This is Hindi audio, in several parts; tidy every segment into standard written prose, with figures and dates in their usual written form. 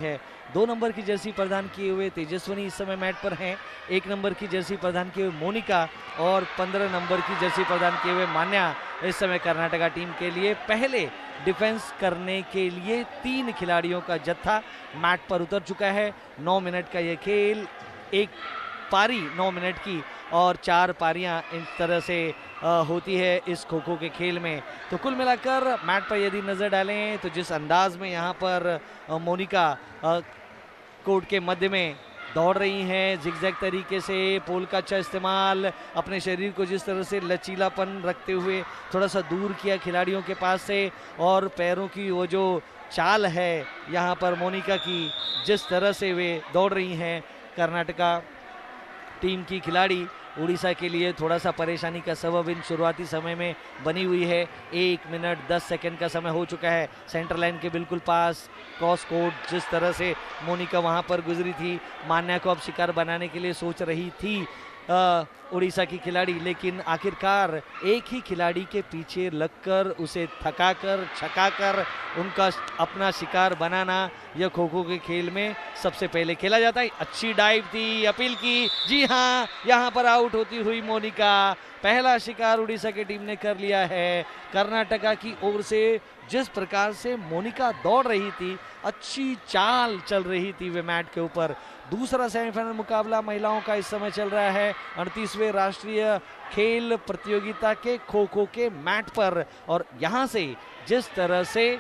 है। 2 नंबर की जर्सी प्रदान किए हुए तेजस्वनी इस समय मैट पर हैं। 1 नंबर की जर्सी प्रदान किए हुए मोनिका और 15 नंबर की जर्सी प्रदान किए हुए मान्या इस समय कर्नाटका टीम के लिए पहले डिफेंस करने के लिए 3 खिलाड़ियों का जत्था मैट पर उतर चुका है। 9 मिनट का यह खेल, एक पारी 9 मिनट की और 4 पारियां इस तरह से होती है इस खो खो के खेल में। तो कुल मिलाकर मैट पर यदि नज़र डालें तो जिस अंदाज में यहाँ पर मोनिका कोर्ट के मध्य में दौड़ रही हैं, जिगजैग तरीके से पोल का अच्छा इस्तेमाल, अपने शरीर को जिस तरह से लचीलापन रखते हुए थोड़ा सा दूर किया खिलाड़ियों के पास से, और पैरों की वो जो चाल है यहाँ पर मोनिका की, जिस तरह से वे दौड़ रही हैं कर्नाटका टीम की खिलाड़ी, उड़ीसा के लिए थोड़ा सा परेशानी का सबब इन शुरुआती समय में बनी हुई है। 1 मिनट 10 सेकंड का समय हो चुका है। सेंटर लाइन के बिल्कुल पास क्रॉस कोर्ट जिस तरह से मोनिका वहां पर गुजरी थी, मान्या को अब शिकार बनाने के लिए सोच रही थी उड़ीसा की खिलाड़ी, लेकिन आखिरकार एक ही खिलाड़ी के पीछे लगकर उसे थकाकर छकाकर उनका अपना शिकार बनाना यह खो खो के खेल में सबसे पहले खेला जाता है। अच्छी डाइव थी, अपील की, जी हाँ, यहाँ पर आउट होती हुई मोनिका। पहला शिकार उड़ीसा की टीम ने कर लिया है। कर्नाटका की ओर से जिस प्रकार से मोनिका दौड़ रही थी, अच्छी चाल चल रही थी वे मैट के ऊपर। दूसरा सेमीफाइनल मुकाबला महिलाओं का इस समय चल रहा है 38वें राष्ट्रीय खेल प्रतियोगिता के खो खो के मैट पर, और यहाँ से जिस तरह से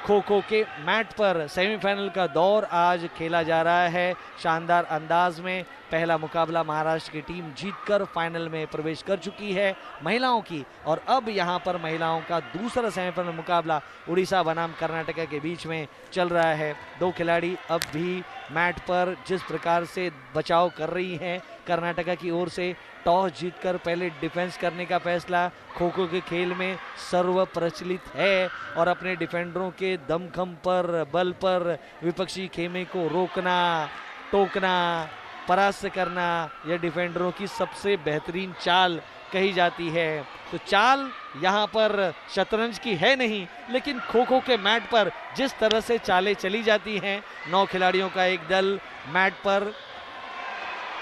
खो खो के मैट पर सेमीफाइनल का दौर आज खेला जा रहा है शानदार अंदाज में। पहला मुकाबला महाराष्ट्र की टीम जीतकर फाइनल में प्रवेश कर चुकी है महिलाओं की, और अब यहां पर महिलाओं का दूसरा सेमीफाइनल मुकाबला उड़ीसा बनाम कर्नाटका के बीच में चल रहा है। 2 खिलाड़ी अब भी मैट पर जिस प्रकार से बचाव कर रही हैं, कर्नाटका की ओर से टॉस जीतकर पहले डिफेंस करने का फैसला खो खो के खेल में सर्व प्रचलित है, और अपने डिफेंडरों के दमखम पर, बल पर विपक्षी खेमे को रोकना, टोकना, परास्त करना यह डिफेंडरों की सबसे बेहतरीन चाल कही जाती है। तो चाल यहाँ पर शतरंज की है नहीं, लेकिन खो खो के मैट पर जिस तरह से चालें चली जाती हैं, 9 खिलाड़ियों का एक दल मैट पर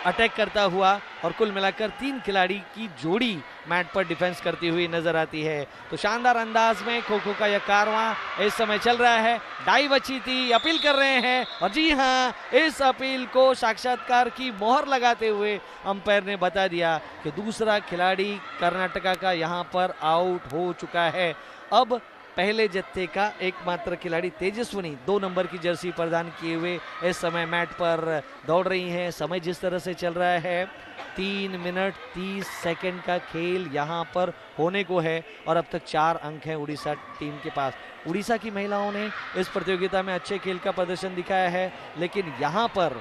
अटैक करता हुआ, और कुल मिलाकर 3 खिलाड़ी की जोड़ी मैट पर डिफेंस करती हुई नजर आती है। तो शानदार अंदाज में खो खो का यह कारवां इस समय चल रहा है। डाइव अच्छी थी, अपील कर रहे हैं, और जी हां, इस अपील को साक्षात्कार की मोहर लगाते हुए अंपायर ने बता दिया कि दूसरा खिलाड़ी कर्नाटका का यहां पर आउट हो चुका है। अब पहले जत्थे का एकमात्र खिलाड़ी तेजस्वनी 2 नंबर की जर्सी प्रदान किए हुए इस समय मैट पर दौड़ रही हैं। समय जिस तरह से चल रहा है 3 मिनट 30 सेकंड का खेल यहां पर होने को है, और अब तक 4 अंक हैं उड़ीसा टीम के पास। उड़ीसा की महिलाओं ने इस प्रतियोगिता में अच्छे खेल का प्रदर्शन दिखाया है, लेकिन यहां पर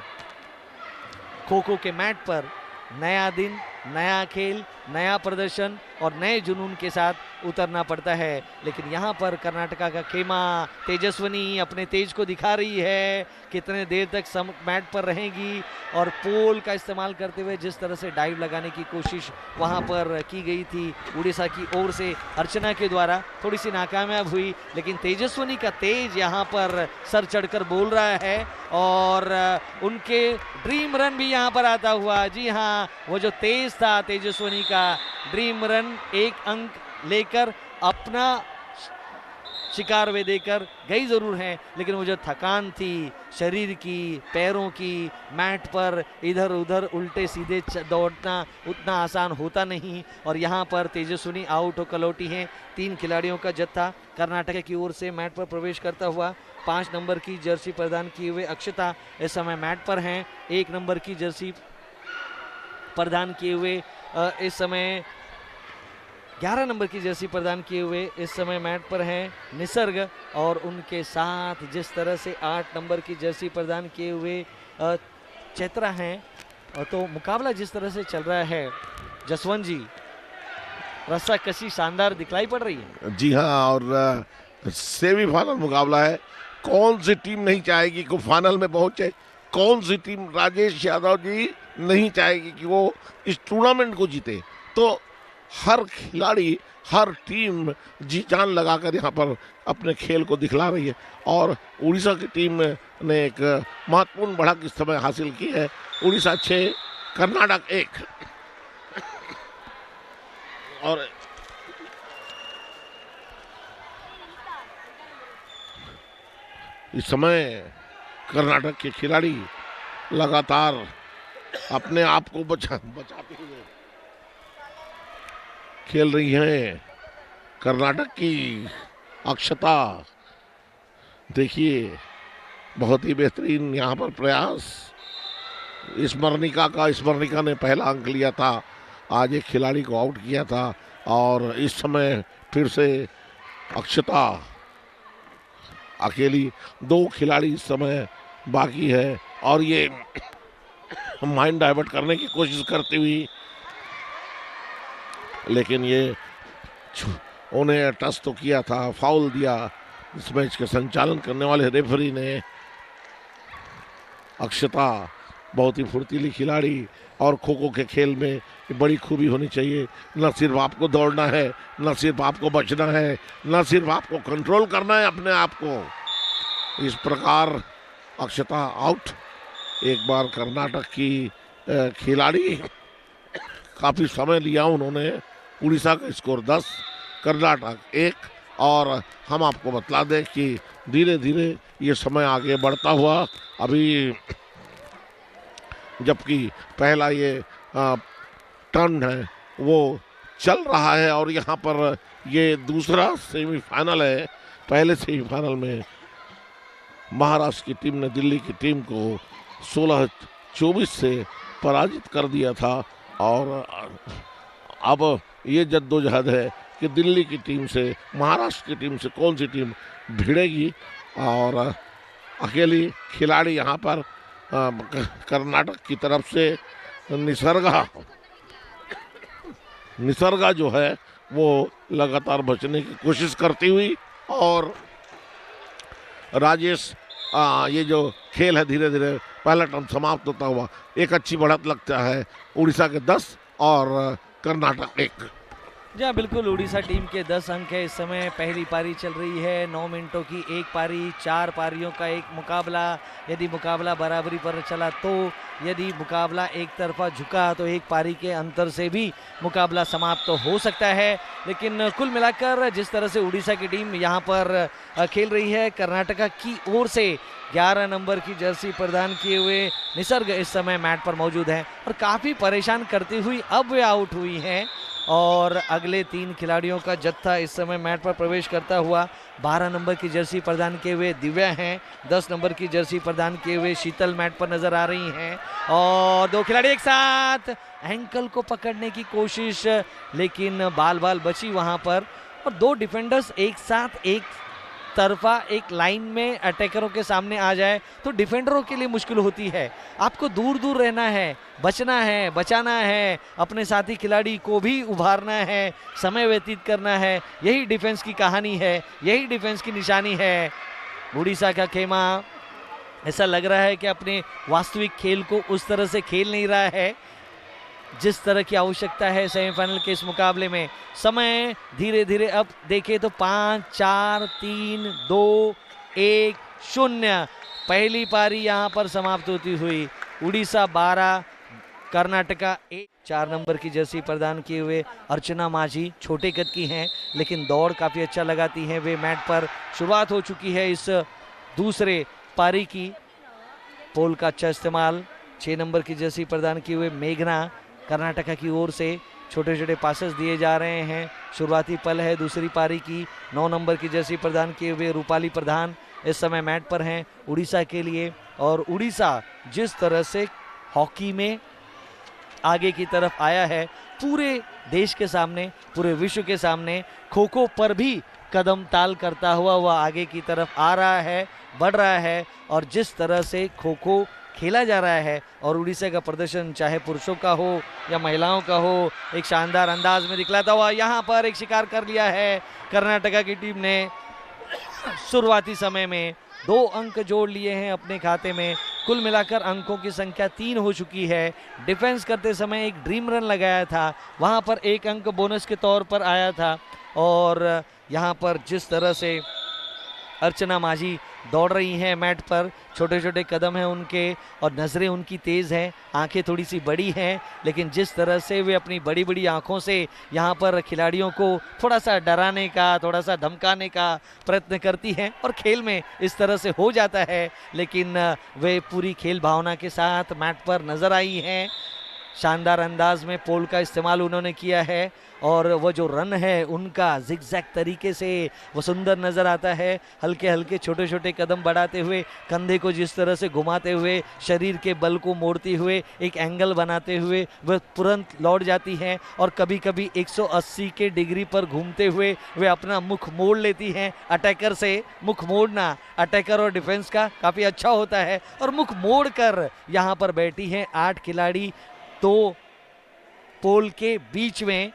खो खो के मैट पर नया दिन, नया खेल, नया प्रदर्शन और नए जुनून के साथ उतरना पड़ता है। लेकिन यहाँ पर कर्नाटका का खेमा तेजस्वनी अपने तेज को दिखा रही है, कितने देर तक मैट पर रहेंगी, और पोल का इस्तेमाल करते हुए जिस तरह से डाइव लगाने की कोशिश वहाँ पर की गई थी उड़ीसा की ओर से अर्चना के द्वारा, थोड़ी सी नाकामयाब हुई, लेकिन तेजस्वनी का तेज यहाँ पर सर चढ़कर बोल रहा है, और उनके ड्रीम रन भी यहाँ पर आता हुआ। जी हाँ, वो जो तेज था तेजस्वनी का ड्रीम रन, 1 अंक लेकर अपना शिकार वे देकर गई जरूर हैं, लेकिन वो जो थकान थी शरीर की, पैरों की, मैट पर इधर उधर उल्टे सीधे दौड़ना उतना आसान होता नहीं, और यहाँ पर तेजस्वनी आउट होकर लौटी हैं। 3 खिलाड़ियों का जत्था कर्नाटक की ओर से मैट पर प्रवेश करता हुआ। 5 नंबर की जर्सी प्रदान किए हुए अक्षता इस समय मैट पर हैं। 1 नंबर की जर्सी प्रदान किए हुए इस समय 11 नंबर की जर्सी प्रदान किए हुए इस समय मैट पर हैं निसर्ग, और उनके साथ जिस तरह से 8 नंबर की जर्सी प्रदान किए हुए चैत्रा हैं। तो मुकाबला जिस तरह से चल रहा है जसवंत जी, रस्सा कशी शानदार दिखलाई पड़ रही है। जी हाँ, और सेमीफाइनल मुकाबला है। कौन सी टीम नहीं चाहेगी कि फाइनल में पहुंचे? कौन सी टीम, राजेश यादव जी, नहीं चाहेगी कि वो इस टूर्नामेंट को जीते? तो हर खिलाड़ी, हर टीम जी जान लगाकर यहाँ पर अपने खेल को दिखला रही है और उड़ीसा की टीम ने एक महत्वपूर्ण बढ़त इस समय हासिल की है। उड़ीसा 6 कर्नाटक 1। और इस समय कर्नाटक के खिलाड़ी लगातार अपने आप को बचाते हुए खेल रही हैं। कर्नाटक की अक्षता देखिए, बहुत ही बेहतरीन यहाँ पर प्रयास। स्मरणिका ने पहला अंक लिया था, आज एक खिलाड़ी को आउट किया था और इस समय फिर से अक्षता अकेली, 2 खिलाड़ी इस समय बाकी है और ये माइंड डाइवर्ट करने की कोशिश करती हुई, लेकिन ये उन्हें टच तो किया था, फाउल दिया। इस मैच के संचालन करने वाले रेफरी ने। अक्षता बहुत ही फुर्तीली खिलाड़ी और खो खो के खेल में बड़ी खूबी होनी चाहिए। न सिर्फ आपको दौड़ना है, न सिर्फ आपको बचना है, न सिर्फ आपको कंट्रोल करना है अपने आप को। इस प्रकार अक्षता आउट। एक बार कर्नाटक की खिलाड़ी, काफ़ी समय लिया उन्होंने। उड़ीसा का स्कोर 10, कर्नाटक 1। और हम आपको बतला दें कि धीरे धीरे ये समय आगे बढ़ता हुआ, अभी जबकि पहला ये टर्न है वो चल रहा है और यहाँ पर ये दूसरा सेमीफाइनल है। पहले सेमीफाइनल में महाराष्ट्र की टीम ने दिल्ली की टीम को 16-24 से पराजित कर दिया था और अब ये जद्दोजहद है कि दिल्ली की टीम से, महाराष्ट्र की टीम से कौन सी टीम भिड़ेगी। और अकेली खिलाड़ी यहाँ पर कर्नाटक की तरफ से निसर्गा जो है वो लगातार बचने की कोशिश करती हुई, और राजेश ये जो खेल है धीरे धीरे पहला टर्न समाप्त होता हुआ एक अच्छी बढ़त लगता है। उड़ीसा के 10 और कर्नाटक 1। जी हाँ, बिल्कुल। उड़ीसा टीम के 10 अंक है। इस समय पहली पारी चल रही है, 9 मिनटों की एक पारी, 4 पारियों का एक मुकाबला। यदि मुकाबला बराबरी पर चला तो, यदि मुकाबला एक तरफा झुका तो एक पारी के अंतर से भी मुकाबला समाप्त तो हो सकता है। लेकिन कुल मिलाकर जिस तरह से उड़ीसा की टीम यहाँ पर खेल रही है, कर्नाटका की ओर से 11 नंबर की जर्सी प्रदान किए हुए निसर्ग इस समय मैट पर मौजूद है और काफ़ी परेशान करती हुई अब वे आउट हुई हैं। और अगले 3 खिलाड़ियों का जत्था इस समय मैट पर प्रवेश करता हुआ 12 नंबर की जर्सी प्रदान किए हुए दिव्या हैं, 10 नंबर की जर्सी प्रदान किए हुए शीतल मैट पर नजर आ रही हैं। और 2 खिलाड़ी एक साथ एंकल को पकड़ने की कोशिश, लेकिन बाल बची वहां पर। और 2 डिफेंडर्स एक साथ एक तरफा एक लाइन में अटैकरों के सामने आ जाए तो डिफेंडरों के लिए मुश्किल होती है। आपको दूर दूर रहना है, बचना है, बचाना है, अपने साथी खिलाड़ी को भी उभारना है, समय व्यतीत करना है। यही डिफेंस की कहानी है, यही डिफेंस की निशानी है। उड़ीसा का खेमा ऐसा लग रहा है कि अपने वास्तविक खेल को उस तरह से खेल नहीं रहा है जिस तरह की आवश्यकता है सेमीफाइनल के इस मुकाबले में। समय धीरे धीरे अब देखें तो 5, 4, 3, 2, 1, 0 पहली पारी यहां पर समाप्त होती हुई। उड़ीसा 12, कर्नाटका 1। 4 नंबर की जर्सी प्रदान किए हुए अर्चना माझी छोटे कद की हैं, लेकिन दौड़ काफी अच्छा लगाती हैं। वे मैट पर शुरुआत हो चुकी है इस दूसरे पारी की। पोल का अच्छा इस्तेमाल। 6 नंबर की जर्सी प्रदान किए हुए मेघना कर्नाटका की ओर से छोटे छोटे पासेस दिए जा रहे हैं। शुरुआती पल है दूसरी पारी की। 9 नंबर की जर्सी प्रदान किए हुए रूपाली प्रधान इस समय मैट पर हैं उड़ीसा के लिए। और उड़ीसा जिस तरह से हॉकी में आगे की तरफ आया है, पूरे देश के सामने, पूरे विश्व के सामने खो खो पर भी कदम ताल करता हुआ वह आगे की तरफ आ रहा है, बढ़ रहा है। और जिस तरह से खो खो खेला जा रहा है और उड़ीसा का प्रदर्शन चाहे पुरुषों का हो या महिलाओं का हो, एक शानदार अंदाज में दिखलाता हुआ यहाँ पर एक शिकार कर लिया है कर्नाटका की टीम ने। शुरुआती समय में 2 अंक जोड़ लिए हैं अपने खाते में कुल मिलाकर अंकों की संख्या 3 हो चुकी है। डिफेंस करते समय एक ड्रीम रन लगाया था, वहां पर 1 अंक बोनस के तौर पर आया था। और यहाँ पर जिस तरह से अर्चना माझी दौड़ रही हैं मैट पर, छोटे छोटे कदम हैं उनके और नज़रें उनकी तेज़ हैं, आंखें थोड़ी सी बड़ी हैं, लेकिन जिस तरह से वे अपनी बड़ी बड़ी आंखों से यहाँ पर खिलाड़ियों को थोड़ा सा डराने का, थोड़ा सा धमकाने का प्रयत्न करती हैं और खेल में इस तरह से हो जाता है, लेकिन वे पूरी खेल भावना के साथ मैट पर नज़र आई हैं। शानदार अंदाज में पोल का इस्तेमाल उन्होंने किया है और वो जो रन है उनका जिगजैग तरीके से वो सुंदर नज़र आता है। हल्के हल्के छोटे छोटे कदम बढ़ाते हुए, कंधे को जिस तरह से घुमाते हुए, शरीर के बल को मोड़ते हुए, एक एंगल बनाते हुए वह तुरंत लौट जाती हैं और कभी कभी 180 के डिग्री पर घूमते हुए वे अपना मुख मोड़ लेती हैं। अटैकर से मुख मोड़ना अटैकर और डिफेंस का काफ़ी अच्छा होता है और मुख मोड़ कर यहाँ पर बैठी हैं 8 खिलाड़ी, तो पोल के बीच में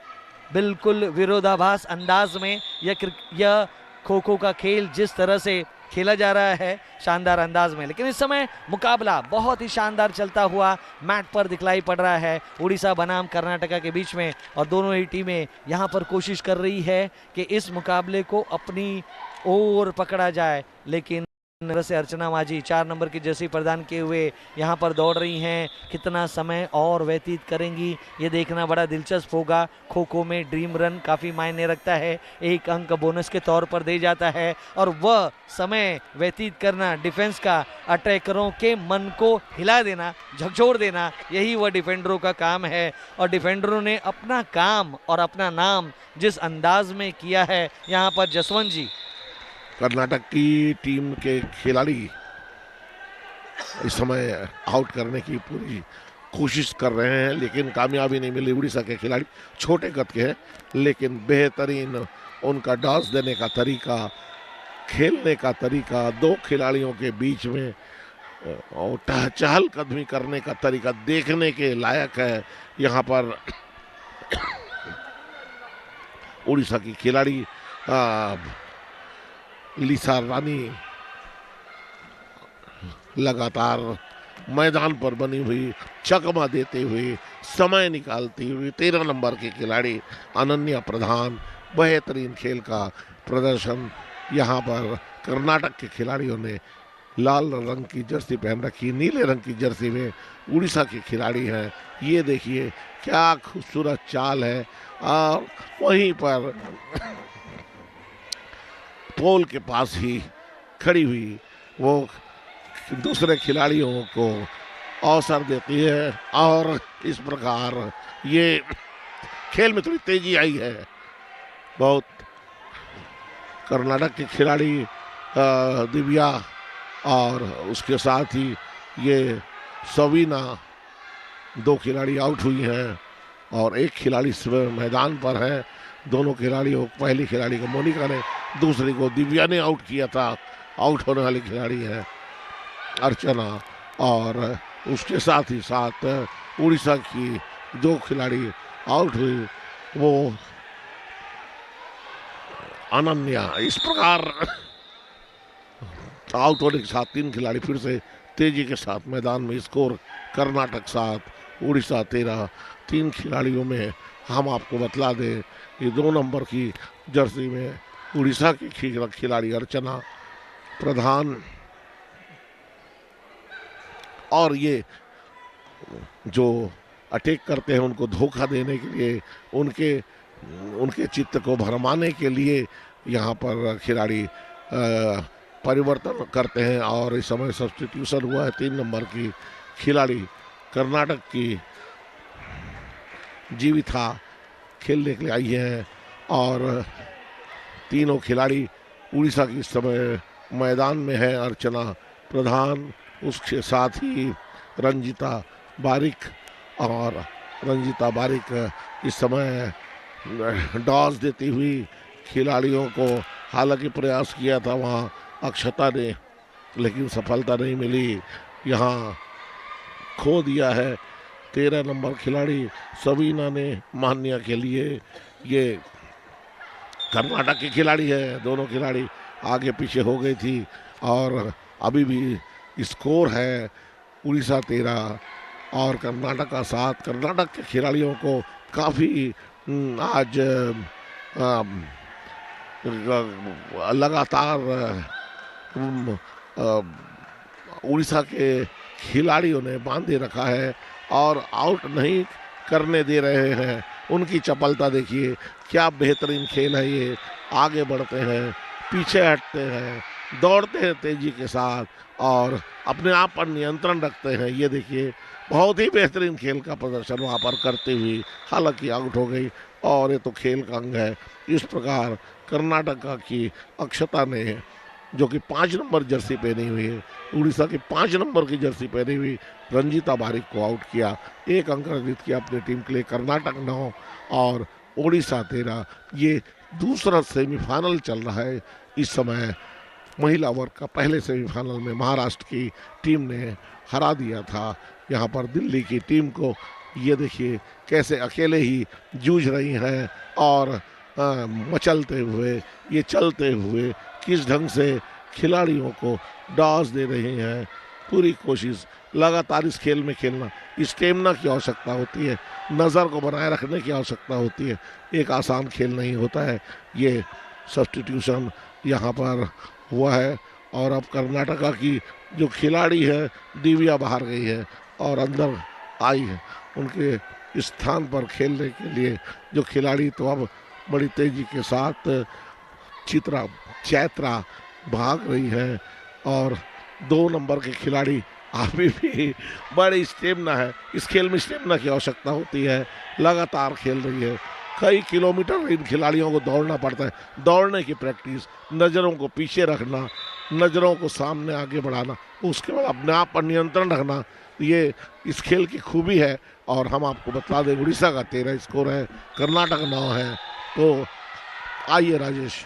बिल्कुल विरोधाभास अंदाज में यह खो खो का खेल जिस तरह से खेला जा रहा है शानदार अंदाज में। लेकिन इस समय मुकाबला बहुत ही शानदार चलता हुआ मैट पर दिखलाई पड़ रहा है उड़ीसा बनाम कर्नाटका के बीच में, और दोनों ही टीमें यहाँ पर कोशिश कर रही है कि इस मुकाबले को अपनी ओर पकड़ा जाए। लेकिन से अर्चना माझी 4 नंबर की जर्सी प्रदान किए हुए यहाँ पर दौड़ रही हैं, कितना समय और व्यतीत करेंगी ये देखना बड़ा दिलचस्प होगा। खो खो में ड्रीम रन काफ़ी मायने रखता है, 1 अंक बोनस के तौर पर दे जाता है और वह समय व्यतीत करना डिफेंस का, अटैकरों के मन को हिला देना, झकझोर देना, यही वह डिफेंडरों का काम है। और डिफेंडरों ने अपना काम और अपना नाम जिस अंदाज में किया है यहाँ पर जसवंत जी, कर्नाटक की टीम के खिलाड़ी इस समय आउट करने की पूरी कोशिश कर रहे हैं, लेकिन कामयाबी नहीं मिली। उड़ीसा के खिलाड़ी छोटे कद के हैं, लेकिन बेहतरीन उनका डांस देने का तरीका, खेलने का तरीका, 2 खिलाड़ियों के बीच में और चहलकदमी करने का तरीका देखने के लायक है। यहाँ पर उड़ीसा की खिलाड़ी लिसा रानी लगातार मैदान पर बनी हुई चकमा देते हुए, समय निकालती हुई 13 नंबर के खिलाड़ी अनन्या प्रधान, बेहतरीन खेल का प्रदर्शन। यहाँ पर कर्नाटक के खिलाड़ियों ने लाल रंग की जर्सी पहन रखी, नीले रंग की जर्सी में उड़ीसा के खिलाड़ी हैं। ये देखिए क्या खूबसूरत चाल है। और वहीं पर पोल के पास ही खड़ी हुई वो दूसरे खिलाड़ियों को अवसर देती है और इस प्रकार ये खेल में थोड़ी तेजी आई है। बहुत कर्नाटक के खिलाड़ी दिव्या और उसके साथ ही ये सवीना, 2 खिलाड़ी आउट हुई हैं और 1 खिलाड़ी मैदान पर है। दोनों खिलाड़ियों, पहली खिलाड़ी को मोनिका ने, दूसरी को दिव्या ने आउट किया था। आउट होने वाली खिलाड़ी है अर्चना और उसके साथ ही साथ उड़ीसा की 2 खिलाड़ी आउट हुई, वो अनन्या। इस प्रकार आउट होने के साथ 3 खिलाड़ी फिर से तेजी के साथ मैदान में। स्कोर कर्नाटक 7 उड़ीसा 13। 3 खिलाड़ियों में हम आपको बतला दें, ये 2 नंबर की जर्सी में उड़ीसा की खिलाड़ी अर्चना प्रधान, और ये जो अटैक करते हैं उनको धोखा देने के लिए, उनके चित्त को भरमाने के लिए यहाँ पर खिलाड़ी परिवर्तन करते हैं। और इस समय सब्स्टिट्यूशन हुआ है। 3 नंबर की खिलाड़ी कर्नाटक की जीविता खेलने के लिए आई हैं और तीनों खिलाड़ी उड़ीसा की इस समय मैदान में है। अर्चना प्रधान, उसके साथ ही रंजिता बारिक, और रंजिता बारिक इस समय डॉस देती हुई खिलाड़ियों को, हालांकि प्रयास किया था वहाँ अक्षता ने, लेकिन सफलता नहीं मिली। यहाँ खो दिया है 13 नंबर खिलाड़ी सवीना ने मान्या के लिए। ये कर्नाटक की खिलाड़ी है। दोनों खिलाड़ी आगे पीछे हो गई थी और अभी भी स्कोर है उड़ीसा 13 और कर्नाटक का 7। कर्नाटक के खिलाड़ियों को काफ़ी आज लगातार उड़ीसा के खिलाड़ियों ने बांधे रखा है और आउट नहीं करने दे रहे हैं। उनकी चपलता देखिए, क्या बेहतरीन खेल है ये। आगे बढ़ते हैं, पीछे हटते हैं, दौड़ते हैं तेजी के साथ और अपने आप पर नियंत्रण रखते हैं। ये देखिए, बहुत ही बेहतरीन खेल का प्रदर्शन वहाँ पर करते हुए, हालांकि आउट हो गई और ये तो खेल का अंग है। इस प्रकार कर्नाटक की अक्षता ने, जो कि 5 नंबर जर्सी पहनी हुई है, उड़ीसा की 5 नंबर की जर्सी पहनी हुई रंजीता बारिक को आउट किया। 1 अंक अर्जित किया अपनी टीम के लिए। कर्नाटक 9 और उड़ीसा 13। ये दूसरा सेमीफाइनल चल रहा है इस समय। महिला वर्ग का पहले सेमीफाइनल में महाराष्ट्र की टीम ने हरा दिया था यहाँ पर दिल्ली की टीम को। ये देखिए कैसे अकेले ही जूझ रही हैं और मचलते हुए, ये चलते हुए किस ढंग से खिलाड़ियों को डॉस दे रहे हैं। पूरी कोशिश, लगातार इस खेल में खेलना, स्टेमिना की आवश्यकता होती है, नज़र को बनाए रखने की आवश्यकता होती है। एक आसान खेल नहीं होता है। ये सब्स्टिट्यूशन यहाँ पर हुआ है और अब कर्नाटका की जो खिलाड़ी है दिव्या बाहर गई है और अंदर आई है उनके स्थान पर खेलने के लिए जो खिलाड़ी। तो अब बड़ी तेजी के साथ चैत्रा भाग रही है और 2 नंबर के खिलाड़ी अभी भी बड़ी स्टेमिना है। इस खेल में स्टेमिना की आवश्यकता होती है। लगातार खेल रही है, कई किलोमीटर इन खिलाड़ियों को दौड़ना पड़ता है। दौड़ने की प्रैक्टिस, नज़रों को पीछे रखना, नज़रों को सामने आगे बढ़ाना, उसके बाद अपने आप पर नियंत्रण रखना, ये इस खेल की खूबी है। और हम आपको बता दें, उड़ीसा का 13 स्कोर है, कर्नाटक 9 है। तो आइए राजेश।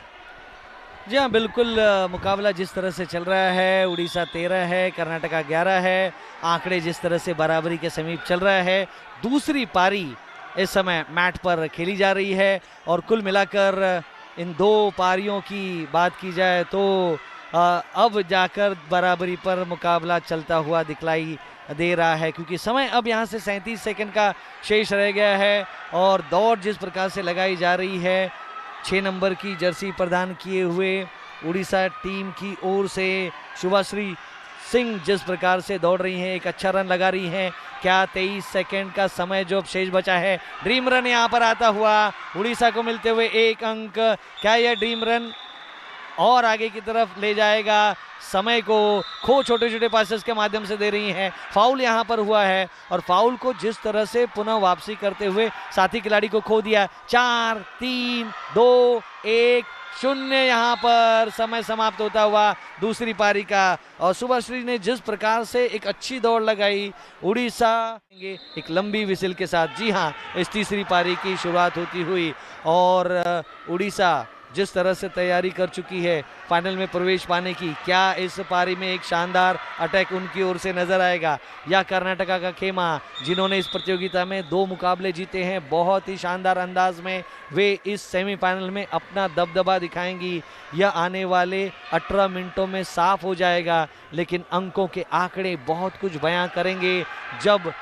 जी हाँ, बिल्कुल। मुकाबला जिस तरह से चल रहा है, उड़ीसा 13 है, कर्नाटका 11 है। आंकड़े जिस तरह से बराबरी के समीप चल रहा है। दूसरी पारी इस समय मैट पर खेली जा रही है और कुल मिलाकर इन 2 पारियों की बात की जाए तो अब जाकर बराबरी पर मुकाबला चलता हुआ दिखलाई दे रहा है, क्योंकि समय अब यहाँ से 37 सेकंड का शेष रह गया है और दौड़ जिस प्रकार से लगाई जा रही है, 6 नंबर की जर्सी प्रदान किए हुए उड़ीसा टीम की ओर से शुभाश्री सिंह जिस प्रकार से दौड़ रही हैं, एक अच्छा रन लगा रही हैं। क्या 23 सेकंड का समय जो अब शेष बचा है, ड्रीम रन यहाँ पर आता हुआ उड़ीसा को मिलते हुए 1 अंक। क्या यह ड्रीम रन और आगे की तरफ ले जाएगा? समय को खो छोटे छोटे पासेस के माध्यम से दे रही हैं। फाउल यहाँ पर हुआ है और फाउल को जिस तरह से पुनः वापसी करते हुए साथी खिलाड़ी को खो दिया। 4 3 2 1 0 यहाँ पर समय समाप्त होता हुआ दूसरी पारी का। और शुभश्री ने जिस प्रकार से एक अच्छी दौड़ लगाई, उड़ीसा एक लंबी विसिल के साथ, जी हाँ, इस तीसरी पारी की शुरुआत होती हुई और उड़ीसा जिस तरह से तैयारी कर चुकी है फाइनल में प्रवेश पाने की, क्या इस पारी में एक शानदार अटैक उनकी ओर से नजर आएगा या कर्नाटका का खेमा जिन्होंने इस प्रतियोगिता में 2 मुकाबले जीते हैं, बहुत ही शानदार अंदाज में वे इस सेमीफाइनल में अपना दबदबा दिखाएंगी? यह आने वाले 18 मिनटों में साफ हो जाएगा, लेकिन अंकों के आंकड़े बहुत कुछ बयां करेंगे जब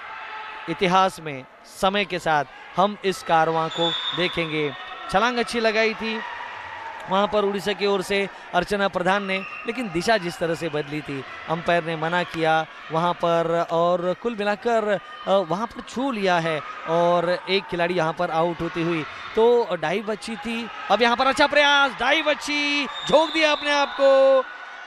इतिहास में समय के साथ हम इस कारवां को देखेंगे। छलांग अच्छी लगाई थी वहाँ पर उड़ीसा की ओर से अर्चना प्रधान ने, लेकिन दिशा जिस तरह से बदली थी, अंपायर ने मना किया वहाँ पर और कुल मिलाकर वहाँ पर छू लिया है और एक खिलाड़ी यहाँ पर आउट होती हुई तो डाइव अच्छी थी। अब यहाँ पर अच्छा प्रयास, डाइव अच्छी, झोंक दिया अपने आप को।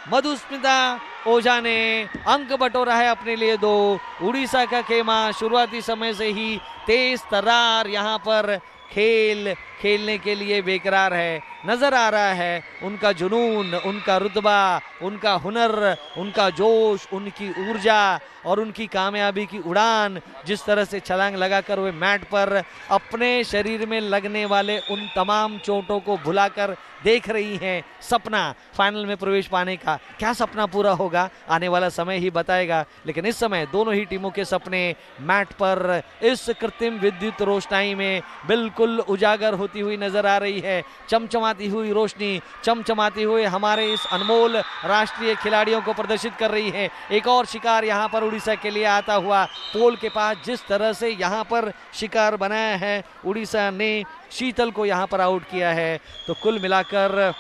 मधुस्मिता ओझा ने अंक बटोरा है अपने लिए 2। उड़ीसा का खेमा शुरुआती समय से ही तेज तर्रार यहाँ पर खेलने के लिए बेकरार है। नजर आ रहा है उनका जुनून, उनका रुतबा, उनका हुनर, उनका जोश, उनकी ऊर्जा और उनकी कामयाबी की उड़ान। जिस तरह से छलांग लगाकर वे मैट पर अपने शरीर में लगने वाले उन तमाम चोटों को भुलाकर देख रही हैं सपना फाइनल में प्रवेश पाने का। क्या सपना पूरा होगा आने वाला समय ही बताएगा, लेकिन इस समय दोनों ही टीमों के सपने मैट पर इस कृत्रिम विद्युत रोशनाई में बिल्कुल उजागर होती हुई नजर आ रही है। चमचमा चमचमाती हुई रोशनी, चमचमाती हुए हमारे इस अनमोल राष्ट्रीय खिलाड़ियों को प्रदर्शित कर रही है। एक और शिकार यहाँ पर उड़ीसा के लिए आता हुआ पोल के पास। जिस तरह से यहाँ पर शिकार बनाया है, उड़ीसा ने शीतल को यहाँ पर आउट किया है। तो कुल मिलाकर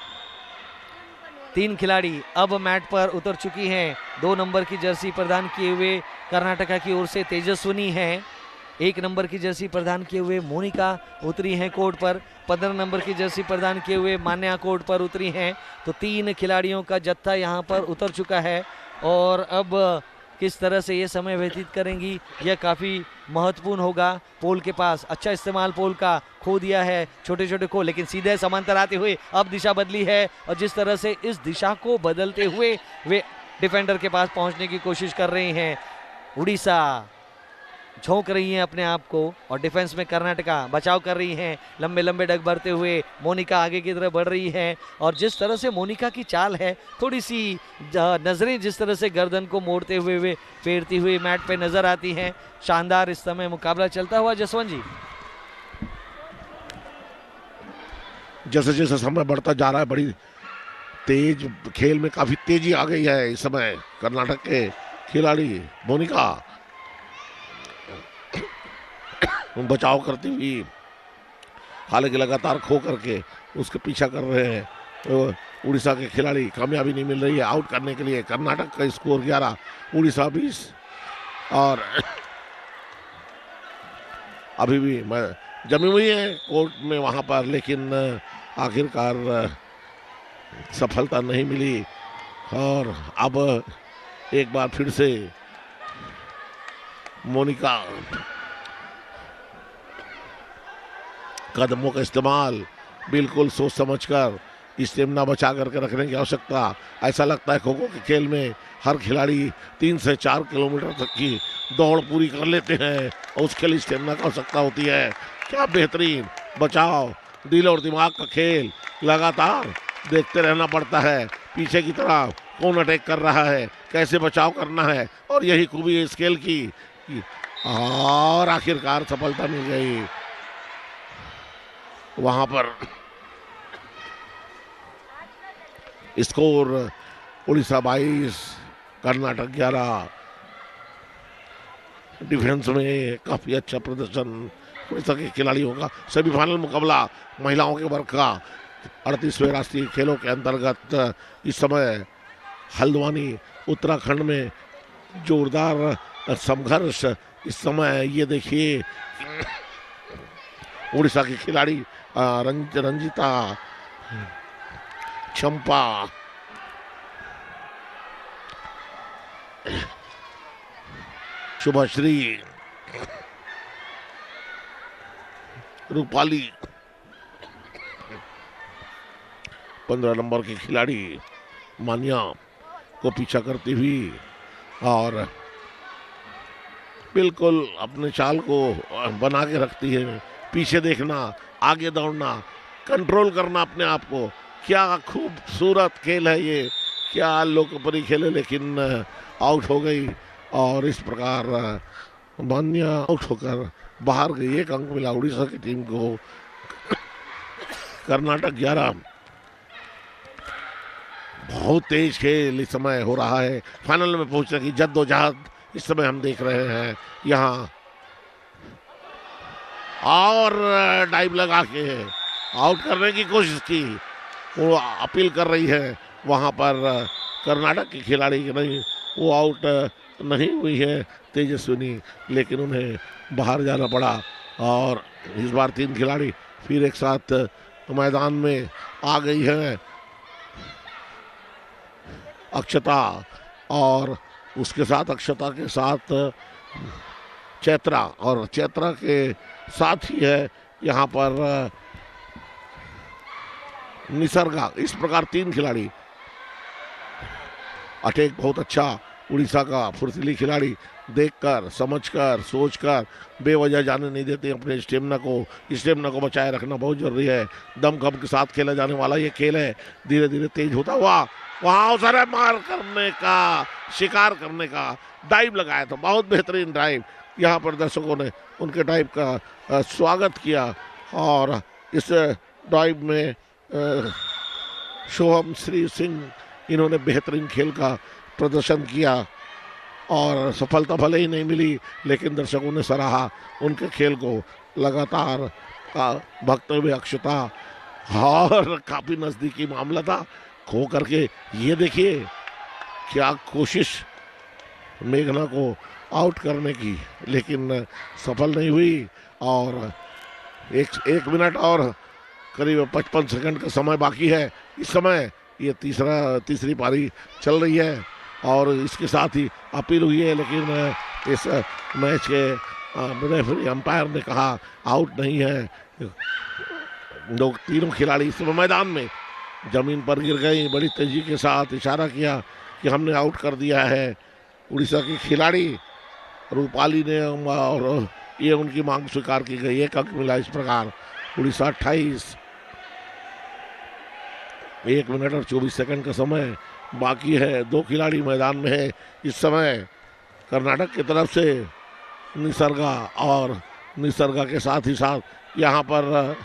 3 खिलाड़ी अब मैट पर उतर चुकी हैं। 2 नंबर की जर्सी प्रदान किए हुए कर्नाटका की ओर से तेजस्विनी हैं। 1 नंबर की जर्सी प्रदान किए हुए मोनिका उतरी हैं कोर्ट पर। 15 नंबर की जर्सी प्रदान किए हुए मान्या कोर्ट पर उतरी हैं। तो 3 खिलाड़ियों का जत्था यहाँ पर उतर चुका है और अब किस तरह से ये समय व्यतीत करेंगी यह काफ़ी महत्वपूर्ण होगा। पोल के पास अच्छा इस्तेमाल पोल का खो दिया है, छोटे छोटे खो, लेकिन सीधे समांतर आते हुए अब दिशा बदली है और जिस तरह से इस दिशा को बदलते हुए वे डिफेंडर के पास पहुंचने की कोशिश कर रहे हैं। उड़ीसा झोंक रही हैं अपने आप को और डिफेंस में कर्नाटका बचाव कर रही हैं। लंबे लंबे डग भरते हुए मोनिका आगे की तरफ बढ़ रही है और जिस तरह से मोनिका की चाल है, थोड़ी सी नजरें जिस तरह से गर्दन को मोड़ते हुए वे फेरती हुई मैट पे नजर आती हैं। शानदार इस समय मुकाबला चलता हुआ जसवंत जी। जैसे जैसे समय बढ़ता जा रहा है, बड़ी तेज खेल में काफी तेजी आ गई है इस समय। कर्नाटक के खिलाड़ी मोनिका बचाव करती हुई, हालांकि लगातार खो करके उसके पीछा कर रहे हैं। तो उड़ीसा के खिलाड़ी कामयाबी नहीं मिल रही है आउट करने के लिए। कर्नाटक का स्कोर 11, उड़ीसा 20 और अभी भी जमी हुई है कोर्ट में वहां पर, लेकिन आखिरकार सफलता नहीं मिली। और अब एक बार फिर से मोनिका कदमों का इस्तेमाल बिल्कुल सोच समझकर, स्टेमिना बचा करके रखने की आवश्यकता। ऐसा लगता है खो खो के खेल में हर खिलाड़ी 3 से 4 किलोमीटर तक की दौड़ पूरी कर लेते हैं और उसके लिए स्टेमिना की आवश्यकता होती है। क्या बेहतरीन बचाव, दिल और दिमाग का खेल, लगातार देखते रहना पड़ता है पीछे की तरफ कौन अटैक कर रहा है, कैसे बचाव करना है, और यही खूबी है इस खेल की। और आखिरकार सफलता मिल गई। वहां पर स्कोर उड़ीसा 22, कर्नाटक 11। डिफेंस में काफी अच्छा प्रदर्शन उड़ीसा के खिलाड़ियों का। सेमीफाइनल मुकाबला महिलाओं के वर्ग का 38वें राष्ट्रीय खेलों के अंतर्गत इस समय हल्द्वानी उत्तराखंड में जोरदार संघर्ष। इस समय ये देखिए उड़ीसा के खिलाड़ी रंजिता, चंपा, शुभश्री, रूपाली, 15 नंबर की खिलाड़ी मान्या को पीछा करती हुई और बिल्कुल अपने चाल को बना के रखती है। पीछे देखना, आगे दौड़ना, कंट्रोल करना अपने आप को। क्या खूबसूरत खेल है ये, क्या लोकप्रिय खेल है, लेकिन आउट हो गई और इस प्रकार मान्या आउट होकर बाहर गई। 1 अंक मिला उड़ीसा की टीम को। कर्नाटक 11। बहुत तेज खेल इस समय हो रहा है। फाइनल में पहुंचने की जद्दोजहद इस समय हम देख रहे हैं यहाँ। और डाइव लगा के आउट करने की कोशिश की, वो अपील कर रही है वहां पर कर्नाटक की खिलाड़ी की नहीं, वो आउट नहीं हुई है तेजस्विनी, लेकिन उन्हें बाहर जाना पड़ा। और इस बार 3 खिलाड़ी फिर एक साथ मैदान में आ गई है। अक्षता और उसके साथ अक्षता के साथ चैत्रा, और चैत्रा के साथ ही है यहाँ पर निसर्गा। इस प्रकार 3 खिलाड़ी। अटैक बहुत अच्छा उड़ीसा का फुर्तीली खिलाड़ी, देखकर, समझकर, सोचकर, बेवजह जाने नहीं देते अपने स्टेमिना को बचाए रखना बहुत जरूरी है। दमखम के साथ खेला जाने वाला ये खेल है। धीरे धीरे तेज होता हुआ वहां अवसर है मार करने का, शिकार करने का। डाइव लगाया था, बहुत बेहतरीन डाइव। यहाँ पर दर्शकों ने उनके डाइव का स्वागत किया और इस डाइव में शुभम श्री सिंह, इन्होंने बेहतरीन खेल का प्रदर्शन किया और सफलता भले ही नहीं मिली, लेकिन दर्शकों ने सराहा उनके खेल को। लगातार भगते हुए अक्षता और काफी नजदीकी मामला था खो करके। ये देखिए क्या कोशिश मेघना को आउट करने की, लेकिन सफल नहीं हुई। और एक मिनट और करीब 55 सेकंड का समय बाकी है। इस समय ये तीसरी पारी चल रही है और इसके साथ ही अपील हुई है, लेकिन इस मैच के रेफरी अंपायर ने कहा आउट नहीं है। लोग तीनों खिलाड़ी इस मैदान में जमीन पर गिर गई, बड़ी तेजी के साथ इशारा किया कि हमने आउट कर दिया है उड़ीसा की खिलाड़ी रूपाली ने, और ये उनकी मांग स्वीकार की गई। एक अंक मिला। इस प्रकार उड़ीसा 28, 1 मिनट और 24 सेकंड का समय बाकी है। 2 खिलाड़ी मैदान में है इस समय। कर्नाटक की तरफ से निसर्गा के साथ ही साथ यहाँ पर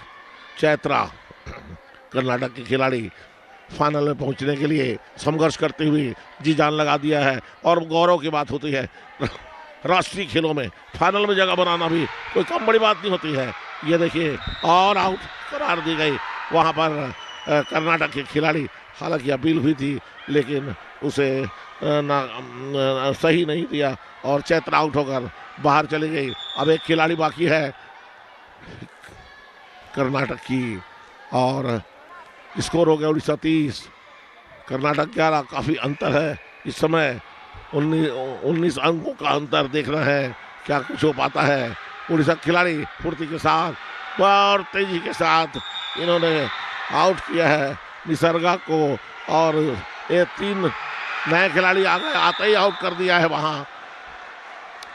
चैत्रा, कर्नाटक के खिलाड़ी फाइनल में पहुंचने के लिए संघर्ष करते हुए जी जान लगा दिया है। और गौरव की बात होती है राष्ट्रीय खेलों में फाइनल में जगह बनाना भी कोई कम बड़ी बात नहीं होती है। ये देखिए और आउट करार दी गई वहाँ पर कर्नाटक के खिलाड़ी। हालांकि अपील हुई थी लेकिन उसे सही नहीं दिया और चैत्रा आउट होकर बाहर चली गई। अब एक खिलाड़ी बाकी है कर्नाटक की और स्कोर हो गया उड़ीसा 30, कर्नाटक 11। काफ़ी अंतर है इस समय, 19 अंकों का अंतर देखना है क्या कुछ हो पाता है। उड़ीसा खिलाड़ी फुर्ती के साथ और तेजी के साथ इन्होंने आउट किया है निसर्गा को और ये 3 नए खिलाड़ी आ गए, आते ही आउट कर दिया है। वहाँ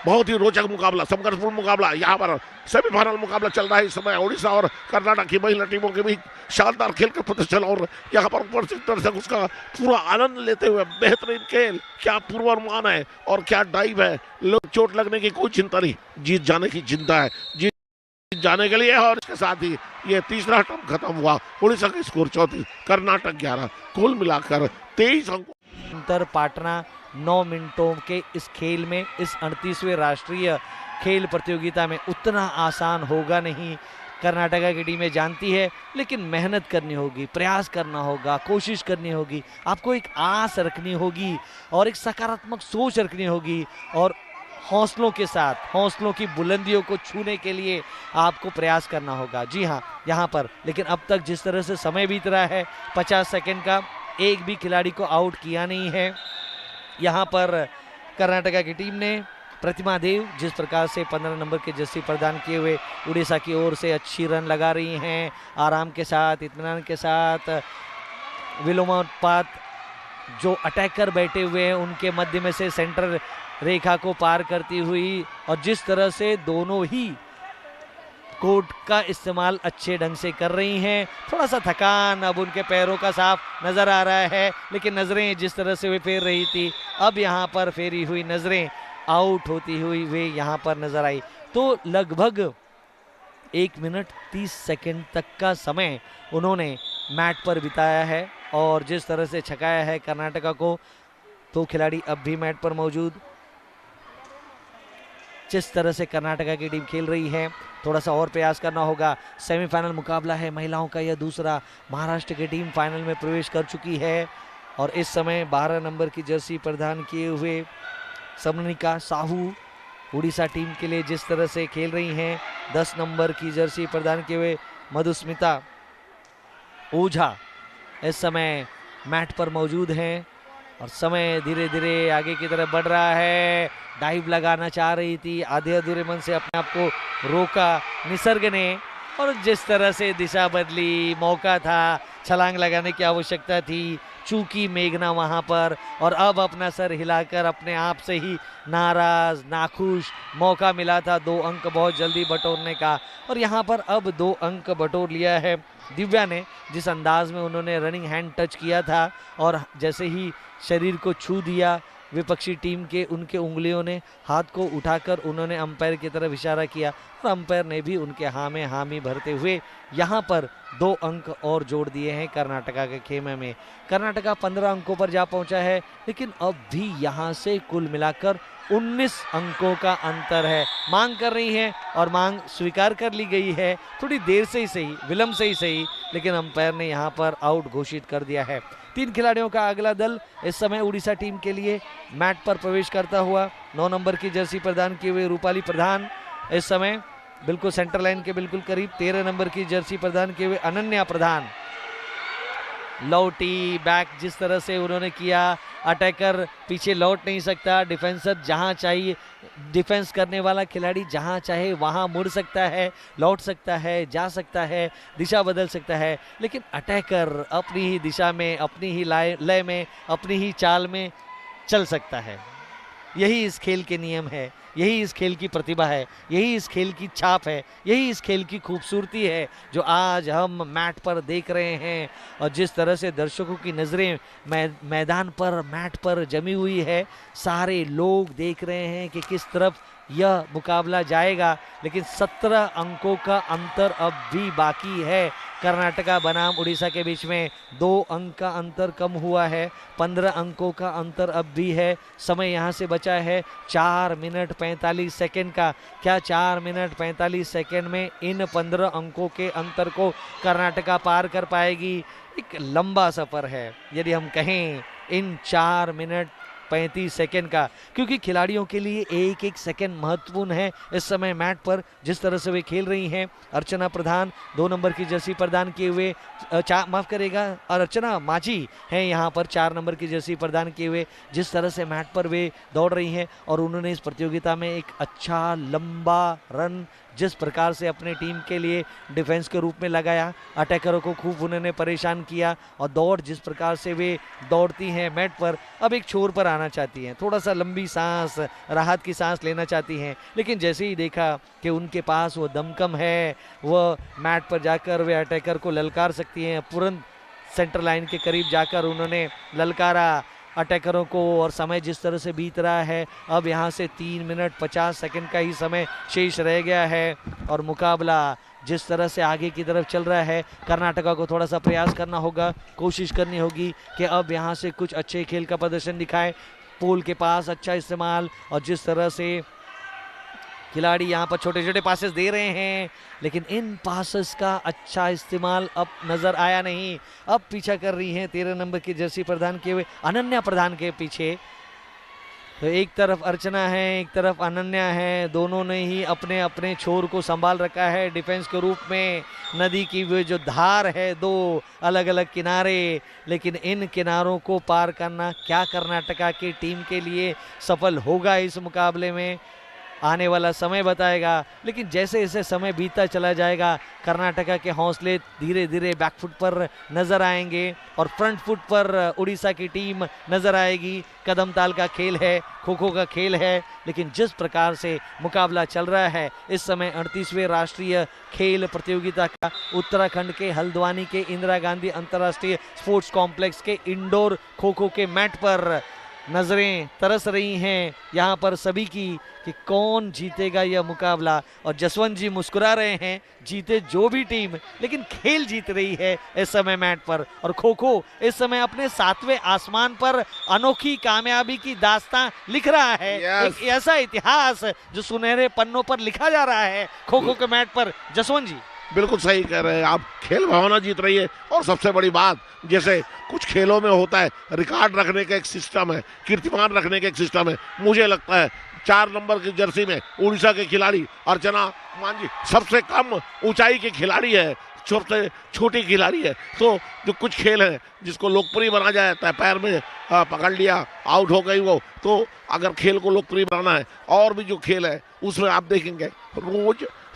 बहुत ही रोचक मुकाबला, संघर्षपूर्ण मुकाबला यहाँ पर सेमीफाइनल मुकाबला चल रहा है इस समय। उड़ीसा और कर्नाटक की महिला टीमों के बीच शानदार खेल का प्रदर्शन और यहाँ पर ऊपर से दर्शक उसका पूरा आनंद लेते हुए बेहतरीन खेल। क्या पूर्वानुमान है और क्या डाइव है। लोग चोट लगने की कोई चिंता नहीं, जीत जाने की चिंता है, जीत जाने के लिए। और इसके साथ ही ये तीसरा टर्म खत्म हुआ। उड़ीसा का स्कोर 34, कर्नाटक 11, कुल मिलाकर 23 अंकों। अंतर पाटना 9 मिनटों के इस खेल में, इस 38वें राष्ट्रीय खेल प्रतियोगिता में उतना आसान होगा नहीं। कर्नाटका की टीमें जानती है, लेकिन मेहनत करनी होगी, प्रयास करना होगा, कोशिश करनी होगी। आपको एक आस रखनी होगी और एक सकारात्मक सोच रखनी होगी और हौसलों के साथ हौसलों की बुलंदियों को छूने के लिए आपको प्रयास करना होगा। जी हाँ, यहाँ पर लेकिन अब तक जिस तरह से समय बीत रहा है 50 सेकंड का, एक भी खिलाड़ी को आउट किया नहीं है। यहाँ पर कर्नाटका की टीम ने प्रतिमा देव जिस प्रकार से 15 नंबर के जर्सी प्रदान किए हुए उड़ीसा की ओर से अच्छी रन लगा रही हैं, आराम के साथ, इत्मीनान के साथ। विलोमापात जो अटैकर बैठे हुए हैं उनके मध्य में से सेंटर रेखा को पार करती हुई, और जिस तरह से दोनों ही कोर्ट का इस्तेमाल अच्छे ढंग से कर रही हैं। थोड़ा सा थकान अब उनके पैरों का साफ नजर आ रहा है, लेकिन नजरें जिस तरह से वे फेर रही थी, अब यहाँ पर फेरी हुई नजरें आउट होती हुई वे यहाँ पर नजर आई। तो लगभग 1 मिनट 30 सेकंड तक का समय उन्होंने मैट पर बिताया है और जिस तरह से छकाया है कर्नाटका को। 2 खिलाड़ी अब भी मैट पर मौजूद। जिस तरह से कर्नाटका की टीम खेल रही है, थोड़ा सा और प्रयास करना होगा। सेमीफाइनल मुकाबला है महिलाओं का, यह दूसरा। महाराष्ट्र की टीम फाइनल में प्रवेश कर चुकी है और इस समय 12 नंबर की जर्सी प्रदान किए हुए समनिका साहू उड़ीसा टीम के लिए जिस तरह से खेल रही हैं। 10 नंबर की जर्सी प्रदान किए हुए मधुस्मिता ओझा इस समय मैट पर मौजूद हैं और समय धीरे धीरे आगे की तरफ बढ़ रहा है। डाइव लगाना चाह रही थी, आधे अधूरे मन से अपने आप को रोका निसर्ग ने, और जिस तरह से दिशा बदली, मौका था, छलांग लगाने की आवश्यकता थी, चूकी मेघना वहां पर, और अब अपना सर हिलाकर अपने आप से ही नाराज, नाखुश, मौका मिला था 2 अंक बहुत जल्दी बटोरने का, और यहाँ पर अब 2 अंक बटोर लिया है दिव्या ने। जिस अंदाज में उन्होंने रनिंग हैंड टच किया था और जैसे ही शरीर को छू दिया विपक्षी टीम के उनके उंगलियों ने हाथ को उठाकर उन्होंने अंपायर की तरफ इशारा किया और अंपायर ने भी उनके हाँ में हामी भरते हुए यहाँ पर 2 अंक और जोड़ दिए हैं कर्नाटका के खेमे में। कर्नाटका 15 अंकों पर जा पहुंचा है, लेकिन अब भी यहाँ से कुल मिलाकर 19 अंकों का अंतर है। मांग कर रही है और मांग स्वीकार कर ली गई है, थोड़ी देर से ही सही, विलंब से ही सही, लेकिन अंपायर ने यहाँ पर आउट घोषित कर दिया है। 3 खिलाड़ियों का अगला दल इस समय उड़ीसा टीम के लिए मैट पर प्रवेश करता हुआ 9 नंबर की जर्सी प्रदान किए हुए रूपाली प्रधान इस समय बिल्कुल सेंटर लाइन के बिल्कुल करीब, 13 नंबर की जर्सी प्रदान किए हुए अनन्या प्रधान। लौटी बैक जिस तरह से उन्होंने किया, अटैकर पीछे लौट नहीं सकता, डिफेंसर जहां चाहिए, डिफेंस करने वाला खिलाड़ी जहां चाहे वहां मुड़ सकता है, लौट सकता है, जा सकता है, दिशा बदल सकता है, लेकिन अटैकर अपनी ही दिशा में, अपनी ही लय में, अपनी ही चाल में चल सकता है। यही इस खेल के नियम है, यही इस खेल की प्रतिभा है, यही इस खेल की छाप है, यही इस खेल की खूबसूरती है जो आज हम मैट पर देख रहे हैं। और जिस तरह से दर्शकों की नज़रें मैदान पर, मैट पर जमी हुई है, सारे लोग देख रहे हैं कि किस तरफ यह मुकाबला जाएगा, लेकिन 17 अंकों का अंतर अब भी बाकी है। कर्नाटका बनाम उड़ीसा के बीच में 2 अंक का अंतर कम हुआ है, 15 अंकों का अंतर अब भी है। समय यहाँ से बचा है 4 मिनट 45 सेकेंड का। क्या 4 मिनट 45 सेकेंड में इन 15 अंकों के अंतर को कर्नाटका पार कर पाएगी? एक लंबा सफर है यदि हम कहें इन 4 मिनट 35 सेकेंड का, क्योंकि खिलाड़ियों के लिए एक एक सेकेंड महत्वपूर्ण है। इस समय मैट पर जिस तरह से वे खेल रही हैं, अर्चना प्रधान 2 नंबर की जर्सी प्रदान किए हुए, माफ करेगा, और अर्चना माझी हैं यहाँ पर 4 नंबर की जर्सी प्रदान किए हुए। जिस तरह से मैट पर वे दौड़ रही हैं और उन्होंने इस प्रतियोगिता में एक अच्छा लंबा रन जिस प्रकार से अपने टीम के लिए डिफेंस के रूप में लगाया, अटैकरों को खूब उन्होंने परेशान किया, और दौड़ जिस प्रकार से वे दौड़ती हैं मैट पर, अब एक छोर पर आना चाहती हैं, थोड़ा सा लंबी सांस, राहत की सांस लेना चाहती हैं, लेकिन जैसे ही देखा कि उनके पास वो दमकम है, वह मैट पर जाकर वे अटैकर को ललकार सकती हैं, तुरंत सेंटर लाइन के करीब जाकर उन्होंने ललकारा अटैकरों को, और समय जिस तरह से बीत रहा है, अब यहाँ से 3 मिनट 50 सेकंड का ही समय शेष रह गया है, और मुकाबला जिस तरह से आगे की तरफ चल रहा है, कर्नाटका को थोड़ा सा प्रयास करना होगा, कोशिश करनी होगी कि अब यहाँ से कुछ अच्छे खेल का प्रदर्शन दिखाए। पोल के पास अच्छा इस्तेमाल, और जिस तरह से खिलाड़ी यहाँ पर छोटे छोटे पासेस दे रहे हैं, लेकिन इन पासेस का अच्छा इस्तेमाल अब नजर आया नहीं। अब पीछा कर रही हैं 13 नंबर की जर्सी प्रदान किए हुए अनन्या प्रधान के पीछे। तो एक तरफ अर्चना है, एक तरफ अनन्या है, दोनों ने ही अपने अपने छोर को संभाल रखा है डिफेंस के रूप में। नदी की वो जो धार है, 2 अलग अलग किनारे, लेकिन इन किनारों को पार करना क्या कर्नाटका की टीम के लिए सफल होगा इस मुकाबले में, आने वाला समय बताएगा। लेकिन जैसे जैसे समय बीतता चला जाएगा, कर्नाटका के हौसले धीरे धीरे बैकफुट पर नजर आएंगे और फ्रंट फुट पर उड़ीसा की टीम नजर आएगी। कदम ताल का खेल है, खो खो का खेल है, लेकिन जिस प्रकार से मुकाबला चल रहा है इस समय 38वें राष्ट्रीय खेल प्रतियोगिता का उत्तराखंड के हल्द्वानी के इंदिरा गांधी अंतर्राष्ट्रीय स्पोर्ट्स कॉम्प्लेक्स के इंडोर खो खो के मैट पर नजरें तरस रही हैं यहाँ पर सभी की कि कौन जीतेगा यह मुकाबला। और जसवंत जी मुस्कुरा रहे हैं, जीते जो भी टीम, लेकिन खेल जीत रही है इस समय मैट पर। और खो खो इस समय अपने 7वें आसमान पर अनोखी कामयाबी की दास्तां लिख रहा है। एक ऐसा इतिहास जो सुनहरे पन्नों पर लिखा जा रहा है खो खो के मैट पर। जसवंत जी बिल्कुल सही कह रहे हैं आप, खेल भावना जीत रही है। और सबसे बड़ी बात, जैसे कुछ खेलों में होता है रिकॉर्ड रखने का एक सिस्टम है, कीर्तिमान रखने का एक सिस्टम है, मुझे लगता है 4 नंबर की जर्सी में उड़ीसा के खिलाड़ी अर्चना मांझी सबसे कम ऊंचाई के खिलाड़ी है, छोटी खिलाड़ी है। तो जो कुछ खेल है जिसको लोकप्रिय बना जाता है, पैर में पकड़ लिया, आउट हो गई वो, तो अगर खेल को लोकप्रिय बनाना है, और भी जो खेल है उसमें आप देखेंगे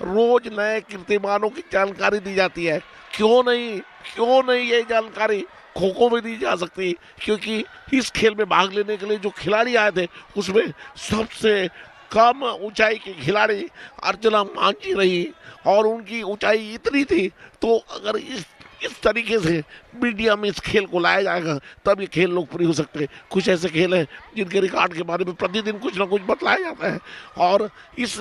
रोज नए कीर्तिमानों की जानकारी दी जाती है। क्यों नहीं ये जानकारी खो खो में दी जा सकती, क्योंकि इस खेल में भाग लेने के लिए जो खिलाड़ी आए थे उसमें सबसे कम ऊंचाई के खिलाड़ी अर्चना मांझी रही, और उनकी ऊंचाई इतनी थी। तो अगर किस तरीके से मीडिया में इस खेल को लाया जाएगा तब ये खेल लोकप्रिय हो सकते हैं। कुछ ऐसे खेल हैं जिनके रिकॉर्ड के बारे में प्रतिदिन कुछ ना कुछ बतलाया जाता है और इस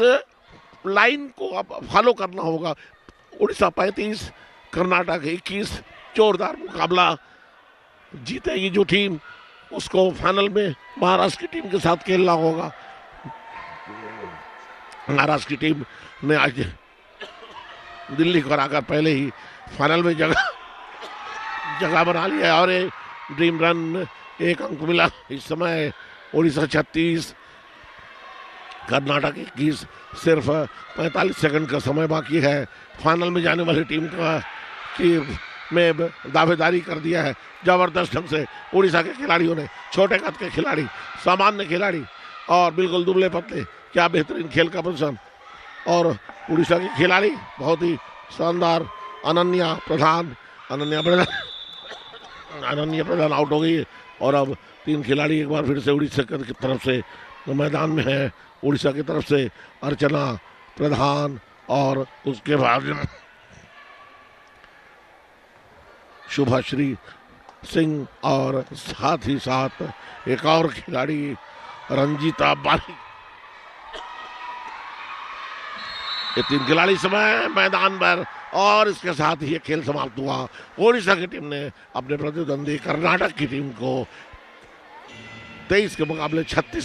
लाइन को अब फॉलो करना होगा। उड़ीसा 35, कर्नाटक 21, जोरदार मुकाबला। जीतेगी जो टीम उसको फाइनल में महाराष्ट्र की टीम के साथ खेलना होगा। महाराष्ट्र की टीम ने आज दिल्ली को हराकर पहले ही फाइनल में जगह बना लिया है और ये ड्रीम रन 1 अंक मिला। इस समय उड़ीसा 36, कर्नाटक 21, सिर्फ 45 सेकंड का समय बाकी है। फाइनल में जाने वाली टीम का में दावेदारी कर दिया है जबरदस्त ढंग से उड़ीसा के खिलाड़ियों ने। छोटे कद के खिलाड़ी, सामान्य खिलाड़ी और बिल्कुल दुबले पतले, क्या बेहतरीन खेल का प्रदर्शन। और उड़ीसा के खिलाड़ी बहुत ही शानदार। अनन्या प्रधान आउट हो गई और अब 3 खिलाड़ी एक बार फिर से उड़ीसा की तरफ से मैदान में है। उड़ीसा की तरफ से अर्चना प्रधान और उसके बाद शुभाश्री सिंह और साथ ही साथ एक और खिलाड़ी रंजीता बाली। ये 3 खिलाड़ी समय मैदान पर और इसके साथ ही ये खेल समाप्त हुआ। ओडिशा की टीम ने अपने प्रतिद्वंदी कर्नाटक की टीम को 23 के मुकाबले 36